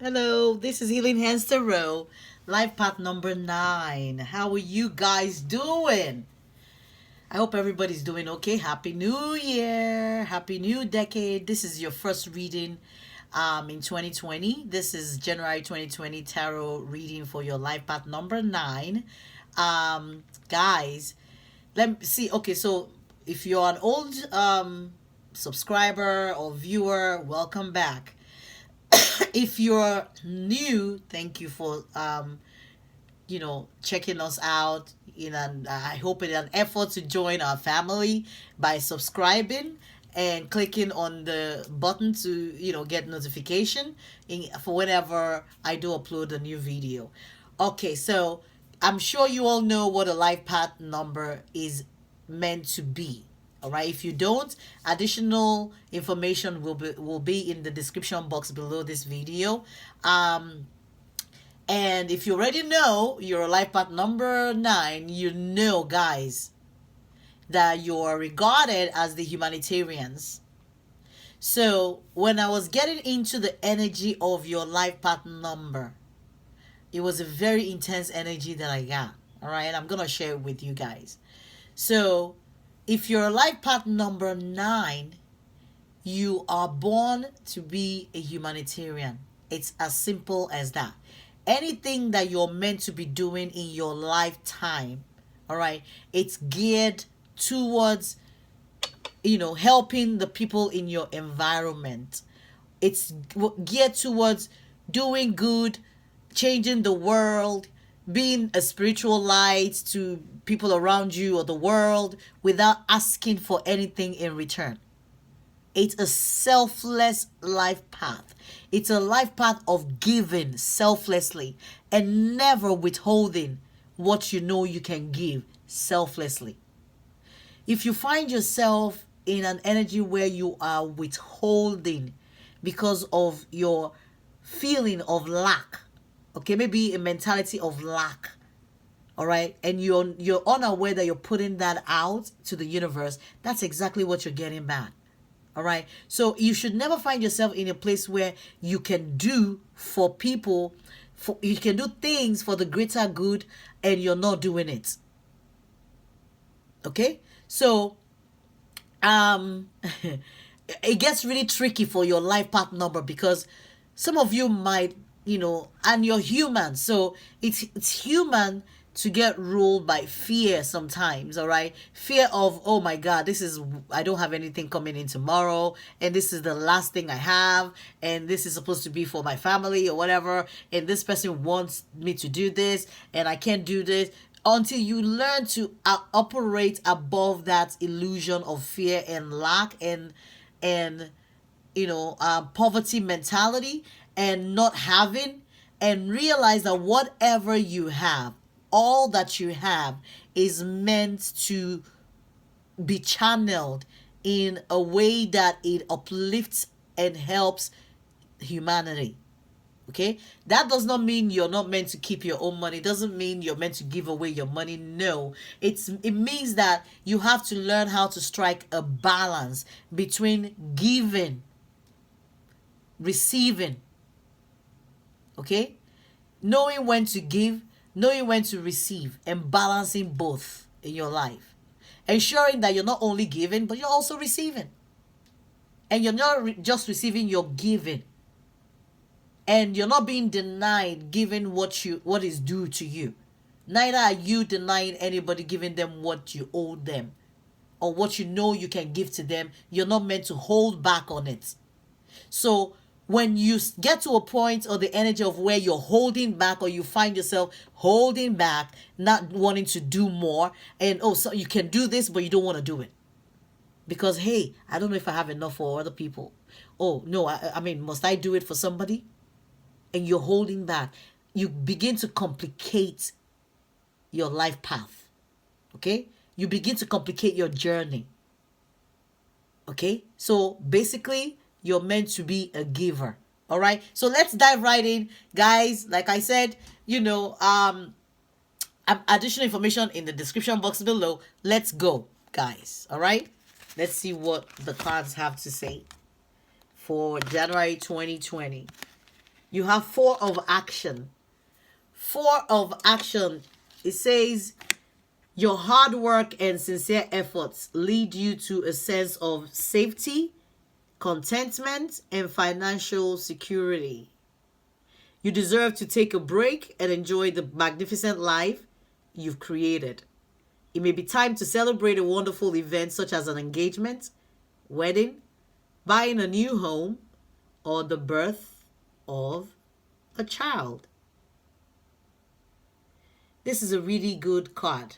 Hello, this is Healing Hands Tarot, life path number 9. How are you guys doing? I hope everybody's doing okay. Happy New Year, Happy New Decade. This is your first reading in 2020. This is January 2020 tarot reading for your life path number 9. Guys, let me see. Okay, so if you're an old subscriber or viewer, welcome back. If you're new, thank you for checking us out in an I hope in an effort to join our family by subscribing and clicking on the button to get notification for whenever I do upload a new video. Okay, so I'm sure you all know what a life path number is meant to be. All right, if you don't, additional information will be in the description box below this video. And if you already know your life path number 9, you know, guys, that you are regarded as the humanitarians. So when I was getting into the energy of your life path number, it was a very intense energy that I got. All right, I'm gonna share it with you guys. So if you're life path number 9, you are born to be a humanitarian. It's as simple as that. Anything that you're meant to be doing in your lifetime, all right, it's geared towards helping the people in your environment. It's geared towards doing good, changing the world, being a spiritual light to people around you or the world without asking for anything in return. It's a selfless life path. It's a life path of giving selflessly and never withholding what you know you can give selflessly. If you find yourself in an energy where you are withholding because of your feeling of lack, okay, maybe a mentality of lack, all right, and you're unaware that you're putting that out to the universe, that's exactly what you're getting back. All right. So you should never find yourself in a place where you can do for people, you can do things for the greater good and you're not doing it. Okay? So it gets really tricky for your life path number because some of you might, and you're human. So it's human to get ruled by fear sometimes, all right? Fear of, oh my God, I don't have anything coming in tomorrow, and this is the last thing I have, and this is supposed to be for my family or whatever, and this person wants me to do this, and I can't do this. Until you learn to operate above that illusion of fear and lack and poverty mentality and not having, and realize that whatever you have, all that you have, is meant to be channeled in a way that it uplifts and helps humanity. Okay, that does not mean you're not meant to keep your own money. It doesn't mean you're meant to give away your money. No, it means that you have to learn how to strike a balance between giving, receiving. Okay, knowing when to give, knowing when to receive, and balancing both in your life, ensuring that you're not only giving but you're also receiving, and you're not just receiving, you're giving. And you're not being denied giving what is due to you. Neither are you denying anybody giving them what you owe them or what you know you can give to them. You're not meant to hold back on it. So when you get to a point or the energy of where you're holding back, or you find yourself holding back, not wanting to do more, and so you can do this but you don't want to do it because, hey, I don't know if I have enough for other people. Oh no, I mean, must I do it for somebody? And you're holding back, you begin to complicate your life path. Okay? You begin to complicate your journey. Okay? So basically, you're meant to be a giver. All right? So let's dive right in, guys. Like I said, additional information in the description box below. Let's go, guys. All right? Let's see what the cards have to say for January 2020. You have four of action. Four of action. It says your hard work and sincere efforts lead you to a sense of safety, contentment, and financial security. You deserve to take a break and enjoy the magnificent life you've created. It may be time to celebrate a wonderful event such as an engagement, wedding, buying a new home, or the birth of a child. This is a really good card.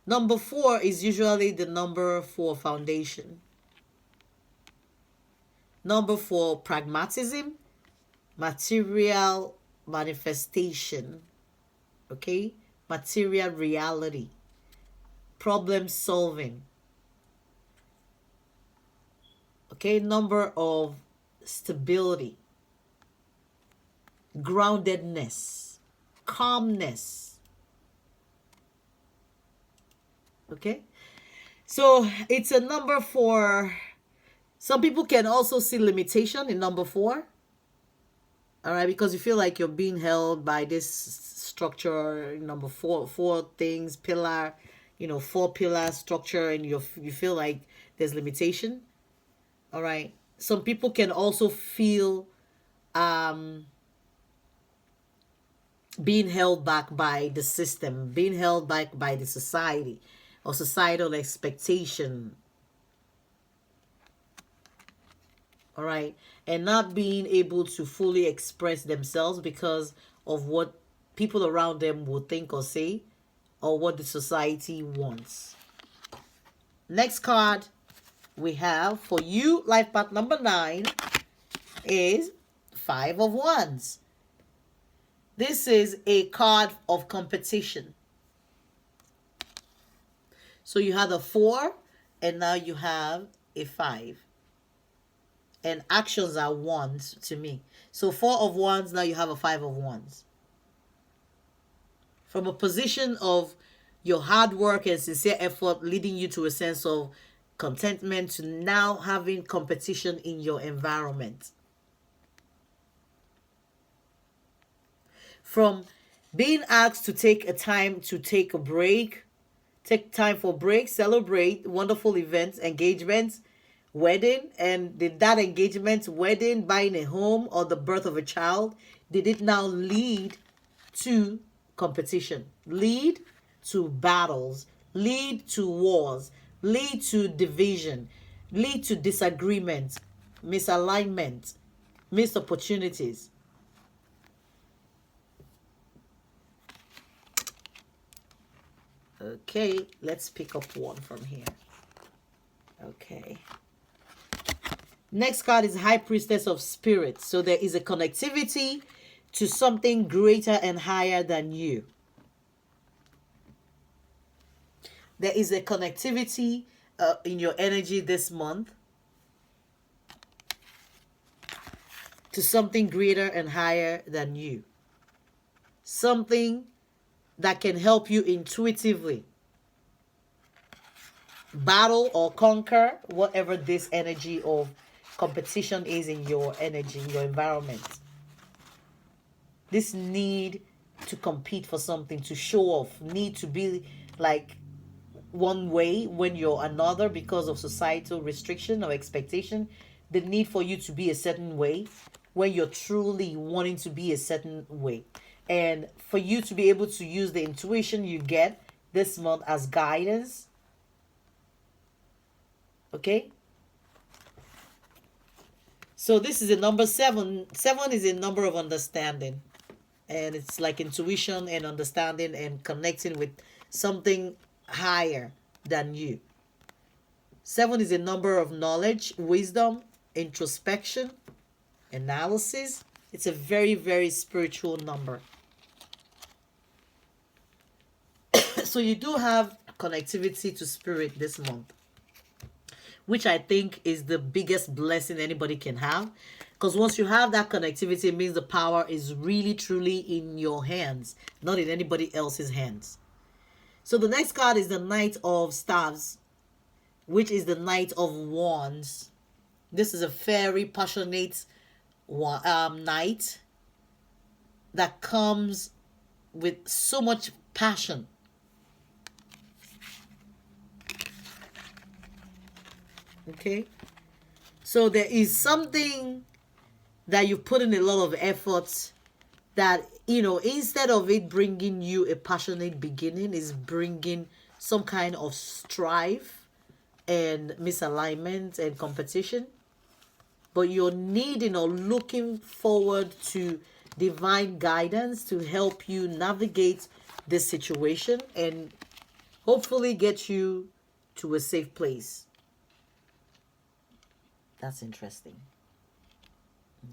Number 4 is usually the number for foundation. Number 4, pragmatism, material manifestation, okay? Material reality, problem solving, okay? Number of stability, groundedness, calmness, okay? So it's a number for, some people can also see limitation in number 4. All right, because you feel like you're being held by this structure, number 4 things, pillar, 4-pillar structure, and you feel like there's limitation. All right. Some people can also feel being held back by the system, being held back by the society or societal expectation. All right, and not being able to fully express themselves because of what people around them will think or say, or what the society wants. Next card we have for you, life path number 9, is 5 of Wands. This is a card of competition. So you had a 4, and now you have a 5. And actions are wands to me. So 4 of Wands, now you have a 5 of Wands. From a position of your hard work and sincere effort leading you to a sense of contentment, to now having competition in your environment. From being asked to take a break, take time for break, celebrate wonderful events, engagements, wedding, and did that engagement, wedding, buying a home, or the birth of a child, did it now lead to competition, lead to battles, lead to wars, lead to division, lead to disagreement, misalignment, missed opportunities? Okay, let's pick up one from here. Okay. Next card is High Priestess of Spirit. So there is a connectivity to something greater and higher than you. There is a connectivity in your energy this month to something greater and higher than you. Something that can help you intuitively battle or conquer whatever this energy of competition is in your energy, in your environment. This need to compete for something, to show off, need to be like one way when you're another because of societal restriction or expectation. The need for you to be a certain way when you're truly wanting to be a certain way. And for you to be able to use the intuition you get this month as guidance. Okay? So this is a number 7. 7 is a number of understanding. And it's like intuition and understanding and connecting with something higher than you. 7 is a number of knowledge, wisdom, introspection, analysis. It's a very, very spiritual number. So you do have connectivity to spirit this month, which I think is the biggest blessing anybody can have. Because once you have that connectivity, it means the power is really, truly in your hands, not in anybody else's hands. So the next card is the Knight of Staves, which is the Knight of Wands. This is a very passionate night that comes with so much passion. Okay, so there is something that you put in a lot of effort that, instead of it bringing you a passionate beginning, is bringing some kind of strife and misalignment and competition. But you're needing or looking forward to divine guidance to help you navigate this situation and hopefully get you to a safe place. That's interesting.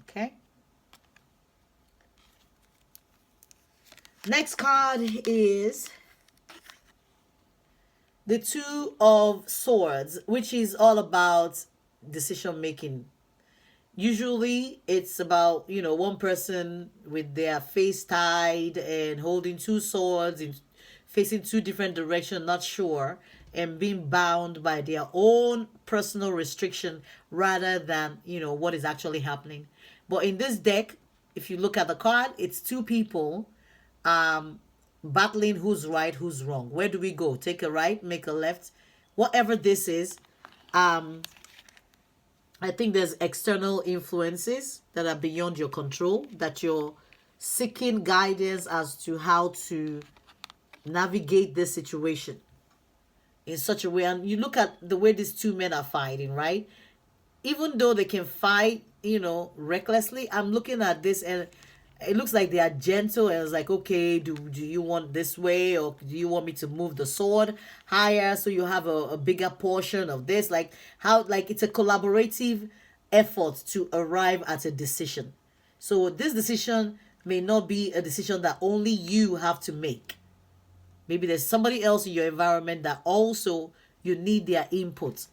Okay. Next card is the Two of Swords, which is all about decision making. Usually it's about, one person with their face tied and holding two swords and facing two different directions, not sure, and being bound by their own personal restriction rather than, what is actually happening. But in this deck, if you look at the card, it's two people battling who's right, who's wrong. Where do we go? Take a right, make a left. Whatever this is, I think there's external influences that are beyond your control, that you're seeking guidance as to how to navigate this situation in such a way. And you look at the way these two men are fighting, right? Even though they can fight, recklessly, I'm looking at this and it looks like they are gentle, and it's like, okay, do you want this way, or do you want me to move the sword higher so you have a bigger portion of this? Like it's a collaborative effort to arrive at a decision. So this decision may not be a decision that only you have to make. Maybe there's somebody else in your environment that also you need their input,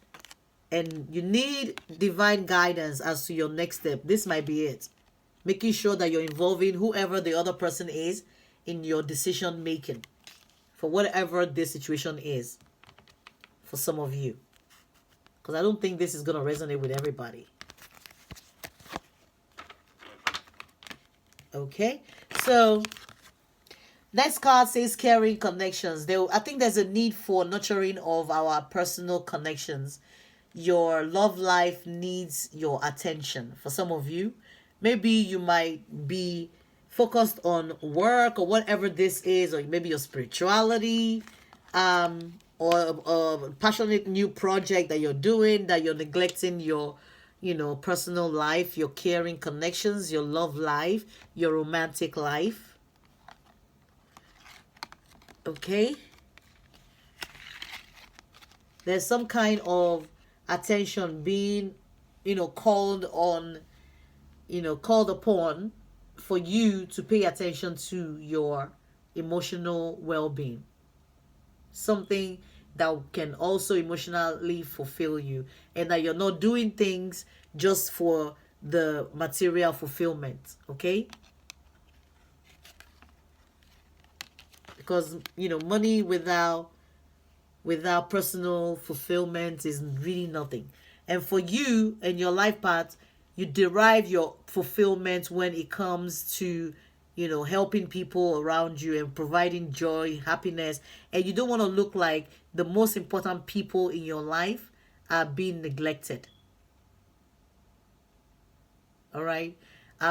and you need divine guidance as to your next step. This might be it. Making sure that you're involving whoever the other person is in your decision making for whatever this situation is for some of you. Because I don't think this is going to resonate with everybody. Okay, so next card says caring connections. I think there's a need for nurturing of our personal connections. Your love life needs your attention. For some of you, maybe you might be focused on work or whatever this is, or maybe your spirituality, or a passionate new project that you're doing, that you're neglecting your, personal life, your caring connections, your love life, your romantic life. Okay? There's some kind of attention being, called upon for you to pay attention to your emotional well-being. Something that can also emotionally fulfill you, and that you're not doing things just for the material fulfillment. Okay? Because money without personal fulfillment is really nothing. And for you and your life path, you derive your fulfillment when it comes to helping people around you and providing joy, happiness. And you don't want to look like the most important people in your life are being neglected. All right?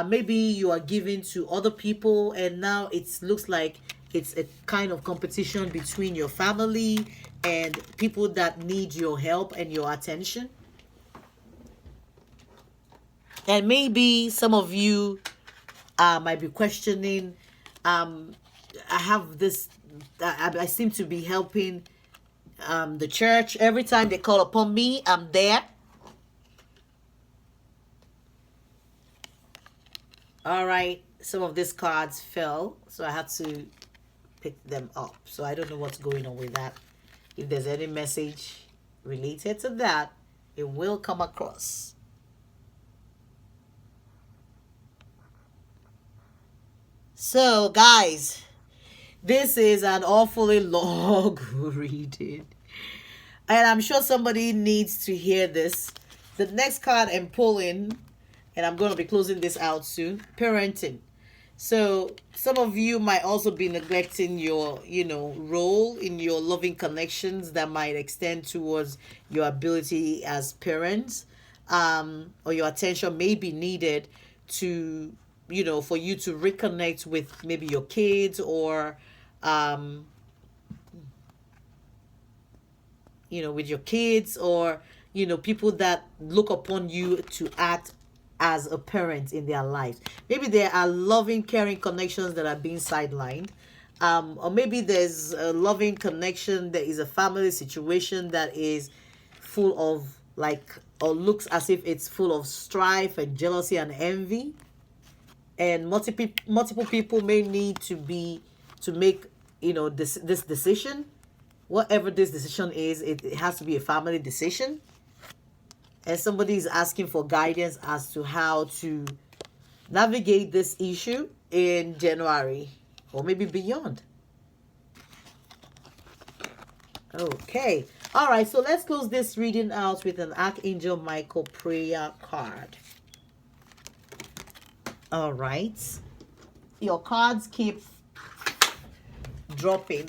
Maybe you are giving to other people, and now it looks like it's a kind of competition between your family and people that need your help and your attention. And maybe some of you might be questioning, I have this, I seem to be helping the church. Every time they call upon me, I'm there. All right, some of these cards fell, so I had to pick them up. So I don't know what's going on with that. If there's any message related to that, it will come across. So, guys, this is an awfully long reading, and I'm sure somebody needs to hear this. The next card I'm pulling, and I'm going to be closing this out soon. Parenting. So some of you might also be neglecting your, role in your loving connections that might extend towards your ability as parents, or your attention may be needed to, for you to reconnect with maybe your kids, or, um, with your kids, or, people that look upon you to act as a parent in their lives. Maybe there are loving, caring connections that are being sidelined. Or maybe there's a loving connection, there is a family situation that is full of, like, or looks as if it's full of strife and jealousy and envy. And multiple people may need to make, this decision. Whatever this decision is, it has to be a family decision, and somebody is asking for guidance as to how to navigate this issue in January, or maybe beyond. Okay. All right. So let's close this reading out with an Archangel Michael prayer card. All right. Your cards keep dropping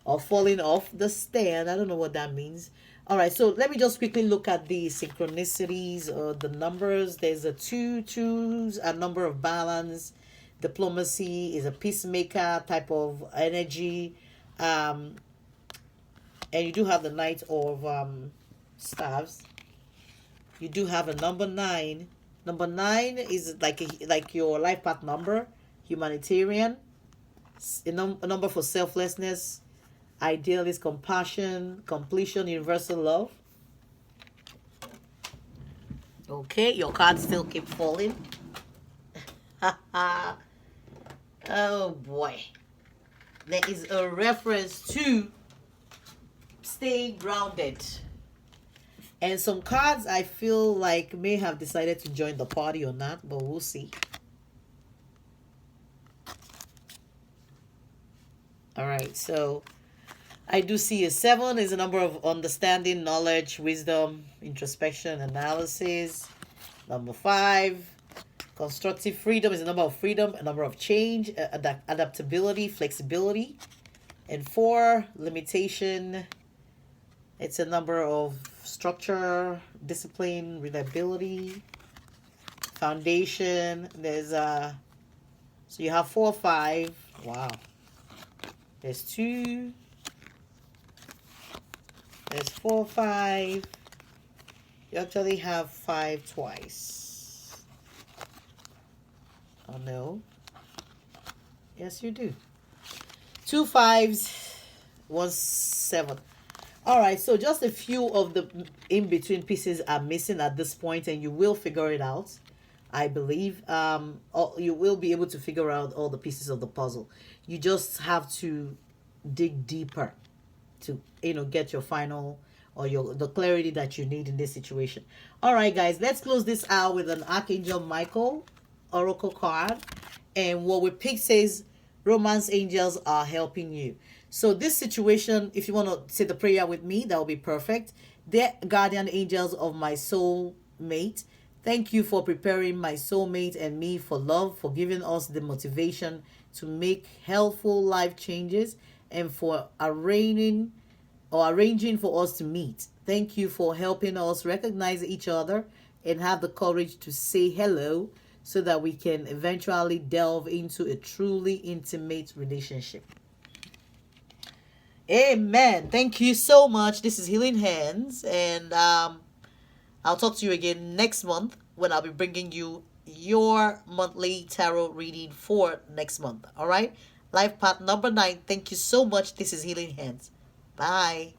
or falling off the stand. I don't know what that means. All right, so let me just quickly look at the synchronicities or the numbers. There's a twos, a number of balance. Diplomacy is a peacemaker type of energy. And you do have the Knight of Staves. You do have a number 9. Number 9 is like your life path number, humanitarian. A number for selflessness, idealist, compassion, completion, universal love. Okay, your cards still keep falling. Oh boy. There is a reference to staying grounded. And some cards I feel like may have decided to join the party or not, but we'll see. All right, so I do see a 7 is a number of understanding, knowledge, wisdom, introspection, analysis. Number 5, constructive freedom is a number of freedom, a number of change, adaptability, flexibility. And 4, limitation. It's a number of structure, discipline, reliability, foundation. There's so you have 4, 5. Wow. There's 2. There's 4, 5. You actually have 5 twice. Oh no. Yes, you do. 2 5s, 1 7. All right, so just a few of the in-between pieces are missing at this point, and you will figure it out, I believe. You will be able to figure out all the pieces of the puzzle. You just have to dig deeper to, get your final, or the clarity that you need in this situation. All right, guys, let's close this out with an Archangel Michael oracle card. And what we pick says, romance angels are helping you. So this situation, if you want to say the prayer with me, that will be perfect. Dear guardian angels of my soul mate, thank you for preparing my soulmate and me for love, for giving us the motivation to make helpful life changes, and for arranging for us to meet. Thank you for helping us recognize each other and have the courage to say hello, so that we can eventually delve into a truly intimate relationship. Amen. Thank you so much. This is Healing Hands, and I'll talk to you again next month when I'll be bringing you your monthly tarot reading for next month. All right? Life path number 9. Thank you so much. This is Healing Hands. Bye.